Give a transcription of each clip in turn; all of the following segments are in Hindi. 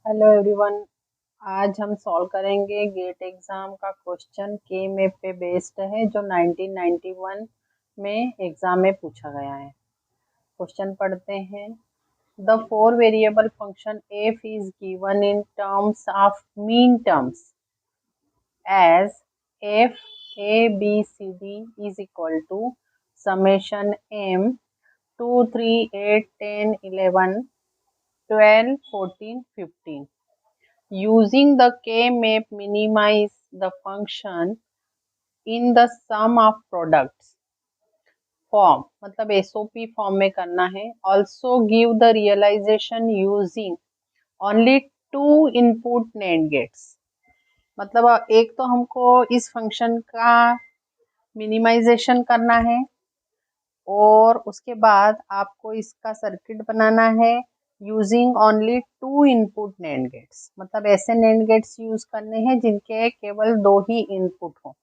Hello everyone. आज हम सॉल्व करेंगे गेट एग्जाम का क्वेश्चन के मैप पे बेस्ड है जो 1991 में एग्जाम में पूछा गया है। क्वेश्चन पढ़ते हैं। The four variable function F is given in terms of minterms as F A B C D is equal to summation M 2 3 8 10 11 12 14 15। Using the K-map minimize the function in the sum of products form, मतलब एसओपी फॉर्म में करना है। Also give the realization using only two input NAND gates. मतलब एक तो हमको इस फंक्शन का मिनिमाइजेशन करना है और उसके बाद आपको इसका सर्किट बनाना है using only two input NAND gates. मतलब ऐसे नेंड गेट्स यूज करने हैं जिनके केवल दो ही इनपुट हो।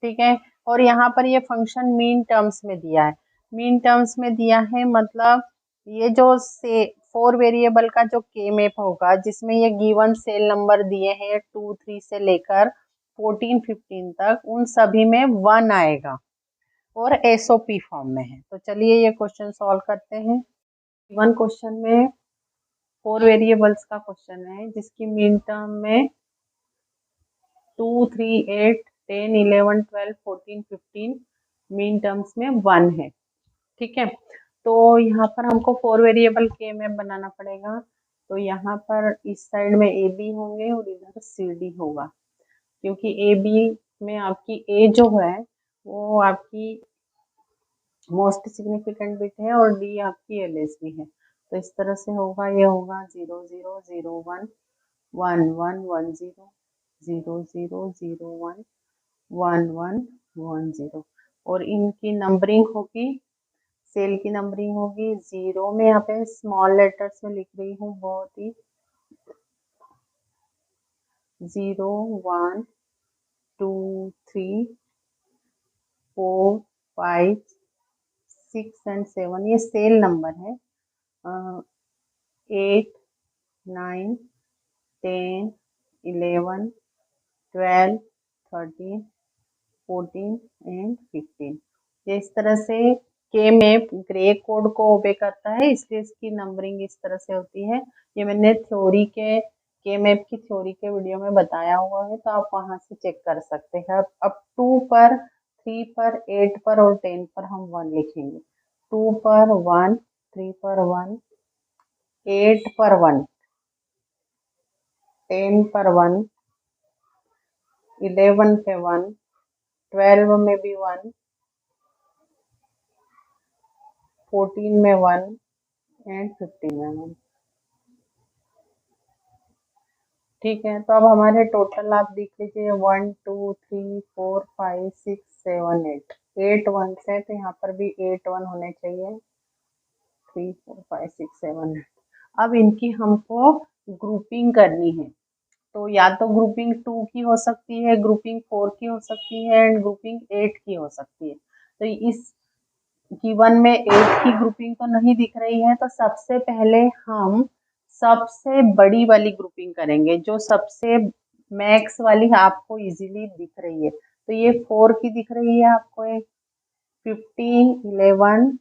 ठीक है। और यहाँ पर ये फंक्शन मीन टर्म्स में दिया है। मीन टर्म्स में दिया है मतलब ये जो से फोर वेरिएबल का जो के मैप होगा जिसमें ये गिवन सेल नंबर दिए हैं 2 3 से लेकर 14 15 तक, उन सभी में 1 आएगा और एसओपी फॉर्म में है। तो चलिए ये क्वेश्चन सॉल्व करते हैं। वन क्वेश्चन में फोर वेरिएबल्स का क्वेश्चन है जिसकी मीन टर्म में 2 3 8 10 11 12 14 15 मीन टर्म्स में 1 है। ठीक है। तो यहाँ पर हमको फोर वेरिएबल के मैप बनाना पड़ेगा। तो यहाँ पर इस साइड में ए बी होंगे और इधर सी डी होगा, क्योंकि ए बी में आपकी ए जो है वो आपकी मोस्ट सिग्निफिकेंट बिट है और डी आपकी एलएसबी है। तो इस तरह से होगा, ये होगा 0 0 0 1 1 1 1 0 0 0 0 1 1 1 1 0। और इनकी नंबरिंग होगी, सेल की नंबरिंग होगी जीरो में। यहाँ पे स्मॉल लेटर्स में लिख रही हूँ बहुत ही, 0 1 2 3 4 5 6 एंड 7 ये सेल नंबर है। 8 9 10 11 12 13 14 एंड 15। ये इस तरह से के मैप ग्रे कोड को ओबे करता है, इसलिए इसकी नंबरिंग इस तरह से होती है। ये मैंने थ्योरी के मैप की थ्योरी के वीडियो में बताया हुआ है, तो आप वहां से चेक कर सकते हैं। अब 2 पर 3 पर 8 पर और 10 पर हम 1 लिखेंगे। 2 पर 1, 3 पर 1, 8 पर 1, 10 पर 1, 11 पे 1, 12 में भी 1, 14 में 1 एंड 15 में 1। ठीक है। तो अब हमारे टोटल आप देख लीजिए 1 2 3 4 5 6 7 8 1 है, तो यहाँ पर भी 8 1 होने चाहिए। 3 4 5 6 7 8। अब इनकी हमको ग्रुपिंग करनी है। तो या तो ग्रुपिंग 2 की हो सकती है, ग्रुपिंग 4 की हो सकती है एंड ग्रुपिंग 8 की हो सकती है। तो इस गिवन में 8 की ग्रुपिंग तो नहीं दिख रही है, तो सबसे पहले हम सबसे बड़ी वाली ग्रुपिंग करेंगे जो सबसे मैक्स वाली आपको इजीली दिख रही है। तो ये 4 की दिख रही है आपको, 15 11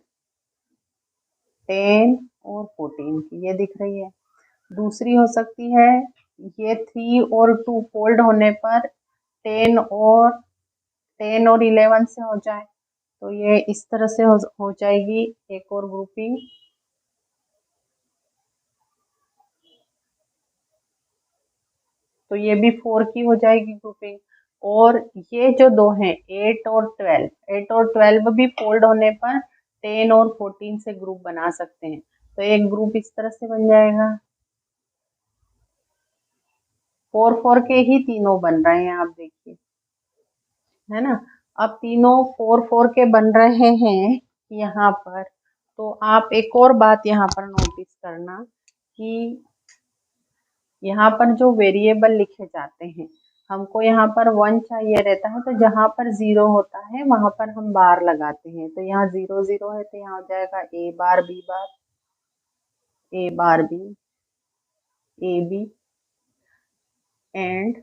10 और 14 की ये दिख रही है। दूसरी हो सकती है ये 3 और 2 फोल्ड होने पर 10 और 11 से हो जाए, तो ये इस तरह से हो जाएगी एक और ग्रुपिंग। तो ये भी 4 की हो जाएगी ग्रुपिंग। और ये जो दो हैं 8 और 12, 8 और 12 भी फोल्ड होने पर 10 और 14 से ग्रुप बना सकते हैं। तो एक ग्रुप इस तरह से बन जाएगा। 4 4 के ही तीनों बन रहे हैं, आप देखिए, है ना। अब तीनों 4 4 के बन रहे हैं यहाँ पर। तो आप एक और बात यहाँ पर नोटिस करना कि यहाँ पर जो वेरिएबल लिखे जाते हैं, हमको यहाँ पर 1 चाहिए रहता है, तो जहाँ पर 0 होता है वहां पर हम बार लगाते हैं। तो यहाँ 0 0 है, तो यहाँ हो जाएगा A bar B bar, A bar B, A B, and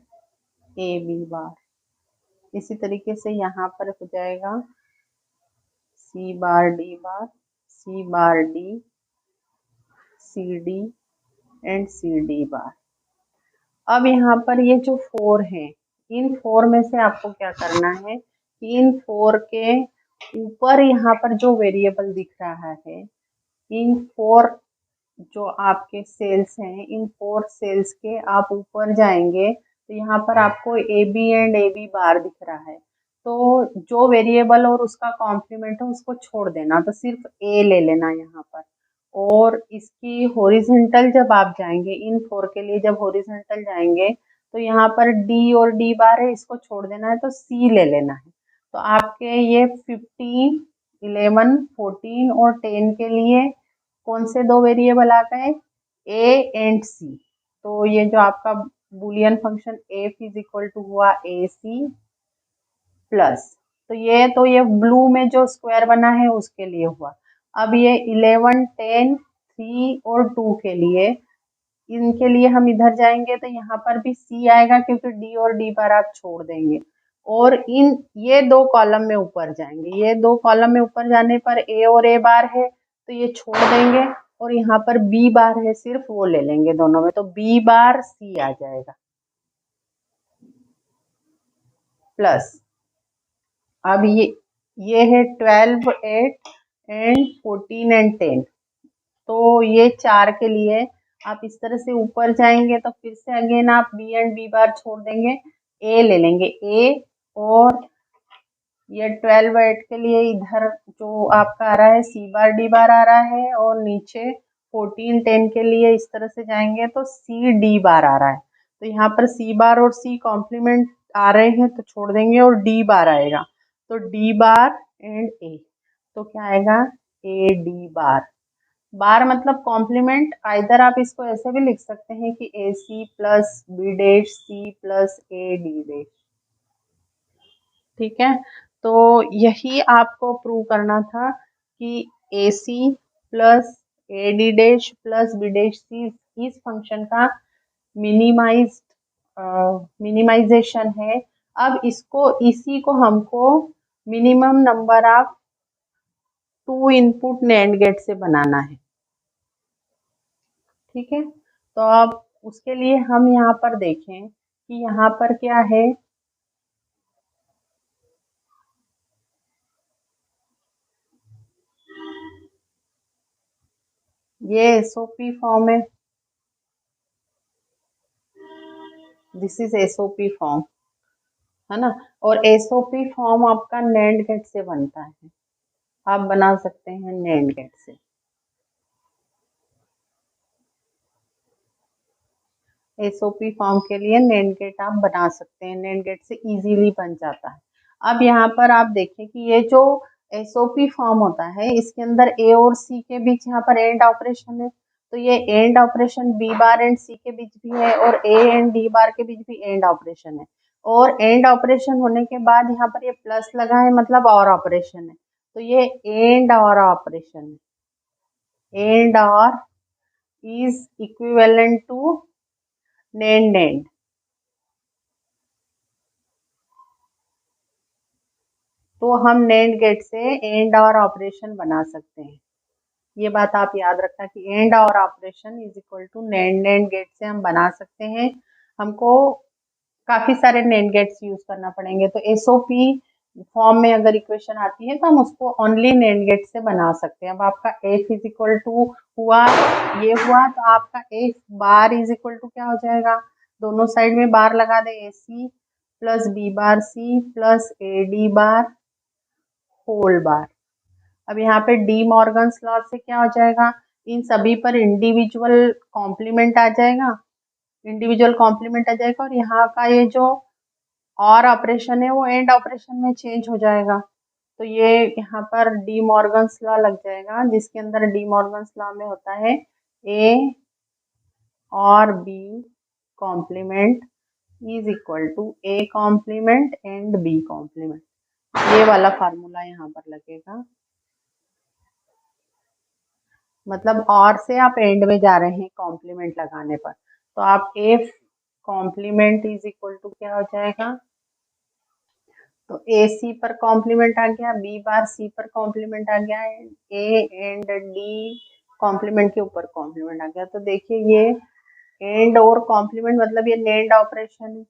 A B bar. इसी तरीके से यहाँ पर हो जाएगा C bar D bar, C bar D, C D and C D bar. अब यहाँ पर ये जो 4 है, इन 4 में से आपको क्या करना है कि इन 4 के ऊपर यहाँ पर जो वेरिएबल दिख रहा है, इन 4 जो आपके सेल्स हैं, इन 4 सेल्स के आप ऊपर जाएंगे तो यहाँ पर आपको A B and A B bar दिख रहा है। तो जो वेरिएबल और उसका कॉम्प्लीमेंट है उसको छोड़ देना, तो सिर्फ ए ले लेना यहाँ पर। और इसकी हॉरिजॉन्टल जब आप जाएंगे, इन 4 के लिए जब हॉरिजॉन्टल जाएंगे तो यहाँ पर डी और डी बार है, इसको छोड़ देना है, तो सी ले लेना है। तो आपके ये 15, 11, 14 और 10 के लिए कौन से 2 वेरिएबल आ गए, ए एंड सी। तो ये जो आपका Boolean function F is equal to हुआ ए सी प्लस, तो ये ब्लू में जो स्क्वायर बना है उसके लिए हुआ। अब ये 11, 10, 3 और 2 के लिए, इनके लिए हम इधर जाएंगे तो यहाँ पर भी सी आएगा क्योंकि डी और डी बार आप छोड़ देंगे। और इन ये 2 कॉलम में ऊपर जाएंगे, ये 2 कॉलम में ऊपर जाने पर ए और ए बार है तो ये छोड़ देंगे, और यहाँ पर बी बार है सिर्फ वो ले लेंगे दोनों में, तो बी बार सी आ जाएगा प्लस। अब ये है 12, 8 एंड 14 एंड 10। तो ये 4 के लिए आप इस तरह से ऊपर जाएंगे तो फिर से अगेन आप बी एंड बी बार छोड़ देंगे, ए ले लेंगे ए। और ये 12, 8 के लिए इधर जो आपका आ रहा है सी बार डी बार आ रहा है, और नीचे 14, 10 के लिए इस तरह से जाएंगे तो सी डी बार आ रहा है। तो यहाँ पर सी बार और सी कॉम्प्लीमेंट आ रहे हैं तो छोड़ देंगे, और डी बार आएगा तो डी बार एंड ए, तो क्या आएगा ए डी बार। बार मतलब कॉम्प्लीमेंट, आइदर आप इसको ऐसे भी लिख सकते हैं कि A C plus B dash C plus A D dash. ठीक है, तो यही आपको प्रूव करना था कि A C plus A D dash plus B dash C इस फंक्शन का मिनिमाइजेशन है। अब इसी को हमको minimum number of 2 input NAND gate से बनाना है। ठीक है, तो अब उसके लिए हम यहाँ पर देखें कि यहाँ पर क्या है, ये एसओपी फॉर्म है, दिस इज एसओपी फॉर्म, है ना। और एसओपी फॉर्म आपका नैंड गेट से बनता है, आप बना सकते हैं नैंड गेट से। एसओपी फॉर्म के लिए नैंड गेट आप बना सकते हैं, नैंड गेट से इजीली बन जाता है। अब यहाँ पर आप देखें कि ये जो एसओपी फॉर्म होता है इसके अंदर ए और सी के बीच यहाँ पर एंड ऑपरेशन है, तो ये and operation B bar and C के बीच भी है, और ए एंड डी बार के बीच भी एंड ऑपरेशन है। और एंड ऑपरेशन होने के बाद यहाँ पर ये प्लस लगा है मतलब और ऑपरेशन है, तो ये एंड और ऑपरेशन है। AND OR is equivalent to NAND AND. तो हम नैंड गेट से एंड और ऑपरेशन बना सकते हैं, ये बात आप याद रखना कि AND OR operation is equal to NAND gate से हम बना सकते हैं। हमको काफी सारे नैंड गेट्स यूज करना पड़ेंगे, तो एसओपी फॉर्म में अगर इक्वेशन आती है तो हम उसको ओनली नैंड गेट से बना सकते हैं। अब आपका एफ इज इक्वल टू हुआ, ये हुआ, तो आपका F bar is equal to क्या हो जाएगा, दोनों साइड में बार लगा दे, A C plus B bar C plus A D bar whole bar. अब यहाँ पे डी मॉर्गन्स लॉ से क्या हो जाएगा, इन सभी पर इंडिविजुअल कॉम्प्लीमेंट आ जाएगा, इंडिविजुअल कॉम्प्लीमेंट आ जाएगा, और यहाँ का ये जो और ऑपरेशन है वो एंड ऑपरेशन में चेंज हो जाएगा। तो ये यहाँ पर डी मॉर्गन्स लॉ लग जाएगा, जिसके अंदर डी मॉर्गन्स लॉ में होता है A OR B complement is equal to A complement and B complement. ये वाला फार्मूला यहाँ पर लगेगा, मतलब और से आप एंड में जा रहे हैं कॉम्प्लीमेंट लगाने पर, तो आप F complement is equal to क्या हो जाएगा, तो ए सी पर कॉम्प्लीमेंट आ गया, बी बार सी पर कॉम्प्लीमेंट आ गया, ए एंड डी कॉम्प्लीमेंट के ऊपर कॉम्प्लीमेंट आ गया। तो देखिए ये एंड और कॉम्प्लीमेंट मतलब ये नेम्ड ऑपरेशन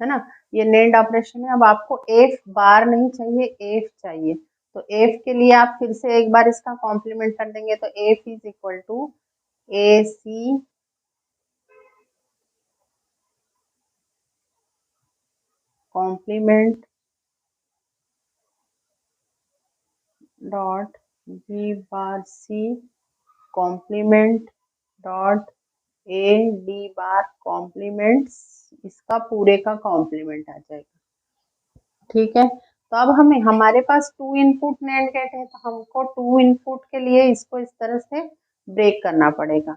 है ना, ये नेम्ड ऑपरेशन है। अब आपको एफ बार नहीं चाहिए, एफ चाहिए, तो एफ के लिए आप फिर से एक बार इसका कॉम्प्लीमेंट कर देंगे, तो F is equal to A C complement dot B bar C complement dot A D bar complement, इसका पूरे का कॉम्प्लीमेंट आ जाएगा। ठीक है, तो अब हमें हमारे पास 2 इनपुट नैंड गेट है, तो हमको 2 इनपुट के लिए इसको इस तरह से ब्रेक करना पड़ेगा।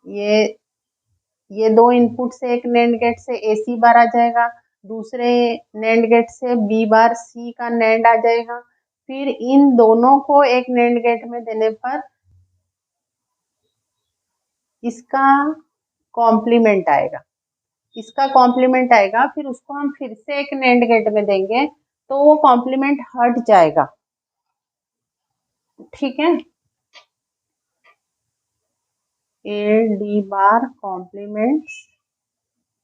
ये 2 इनपुट से एक नैंड गेट से ए सी बार आ जाएगा, दूसरे नैंड गेट से बी बार सी का नैंड आ जाएगा, फिर इन दोनों को एक नैंड गेट में देने पर इसका कॉम्प्लीमेंट आएगा, इसका कॉम्प्लीमेंट आएगा, फिर उसको हम फिर से एक नैंड गेट में देंगे तो वो कॉम्प्लीमेंट हट जाएगा। ठीक है, ए डी बार कॉम्प्लीमेंट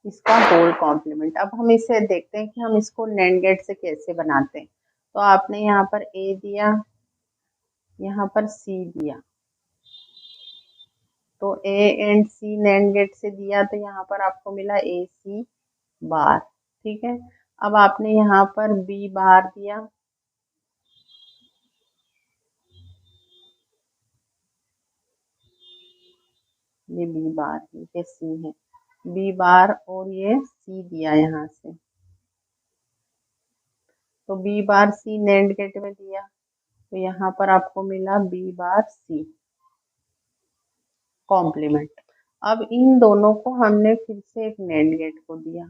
इसका होल कॉम्प्लीमेंट। अब हम इसे देखते हैं कि हम इसको नैंड गेट से कैसे बनाते हैं। तो आपने यहाँ पर ए दिया, यहाँ पर सी दिया, तो A AND C NAND gate से दिया, तो यहाँ पर आपको मिला ए सी बार। ठीक है, अब आपने यहाँ पर बी बार दिया, ये बी बार है, ये सी है, बी बार और ये सी दिया यहाँ से, तो बी बार सी नैंड गेट में दिया, तो यहाँ पर आपको मिला बी बार सी कॉम्प्लीमेंट। अब इन दोनों को हमने फिर से एक नैंड गेट को दिया,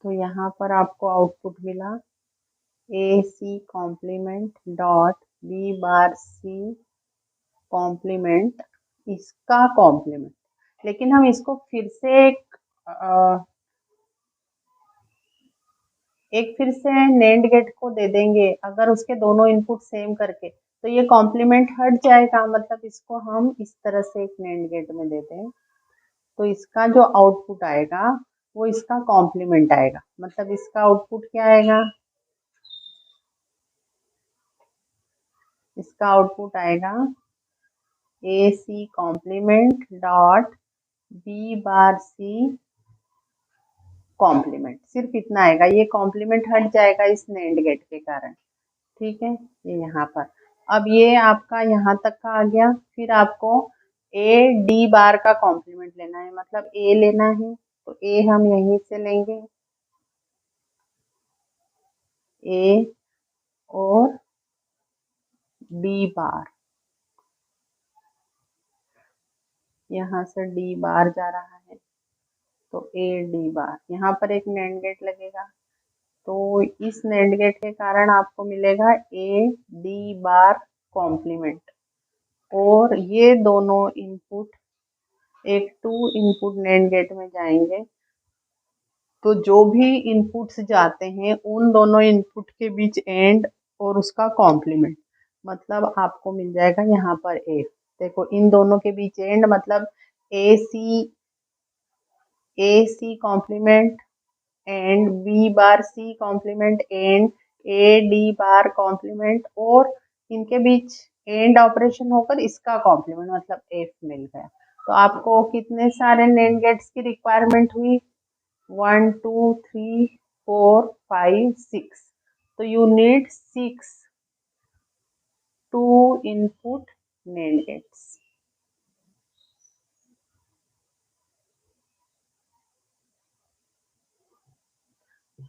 तो यहाँ पर आपको आउटपुट मिला A C complement dot B bar C complement इसका कॉम्प्लीमेंट। लेकिन हम इसको फिर से एक फिर से नैंड गेट को दे देंगे अगर उसके दोनों इनपुट सेम करके, तो ये कॉम्प्लीमेंट हट जाएगा। मतलब इसको हम इस तरह से एक नैंड गेट में दे दें तो इसका जो आउटपुट आएगा वो इसका कॉम्प्लीमेंट आएगा। मतलब इसका आउटपुट क्या आएगा, इसका आउटपुट आएगा A C complement dot B bar C complement, सिर्फ इतना आएगा, ये कॉम्प्लीमेंट हट जाएगा इस नैंड गेट के कारण। ठीक है, ये यहाँ पर अब ये आपका यहाँ तक का आ गया। फिर आपको ए डी बार का कॉम्प्लीमेंट लेना है, मतलब ए लेना है, तो ए हम यहीं से लेंगे, ए और डी बार, यहाँ से डी बार जा रहा है, तो ए डी बार, यहाँ पर एक नैंड गेट लगेगा, तो इस नैंड गेट के कारण आपको मिलेगा ए डी बार कॉम्प्लीमेंट। और ये दोनों इनपुट एक 2 इनपुट नैंड गेट में जाएंगे, तो जो भी इनपुट्स जाते हैं उन दोनों इनपुट के बीच एंड और उसका कॉम्प्लीमेंट, मतलब आपको मिल जाएगा यहाँ पर ए। देखो इन दोनों के बीच एंड मतलब A C complement and B bar C complement and A D bar complement, और इनके बीच एंड ऑपरेशन होकर इसका कॉम्प्लीमेंट, मतलब एफ मिल गया। तो आपको कितने सारे नैंड गेट्स की रिक्वायरमेंट हुई, 1 2 3 4 5 6, तो you need 6 2 input NAND gates।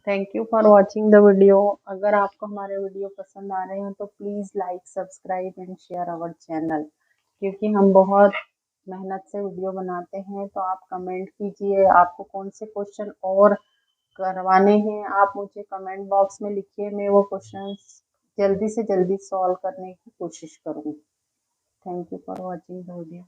Thank you for watching the video. अगर आपको हमारे वीडियो पसंद आ रहे हैं तो please like subscribe and share our channel, क्योंकि हम बहुत मेहनत से वीडियो बनाते हैं। तो आप कमेंट कीजिए आपको कौन से क्वेश्चन और करवाने हैं, आप मुझे कमेंट बॉक्स में लिखिए, मैं वो क्वेश्चंस जल्दी से जल्दी सॉल्व करने की कोशिश करूँगी। Thank you for watching the video.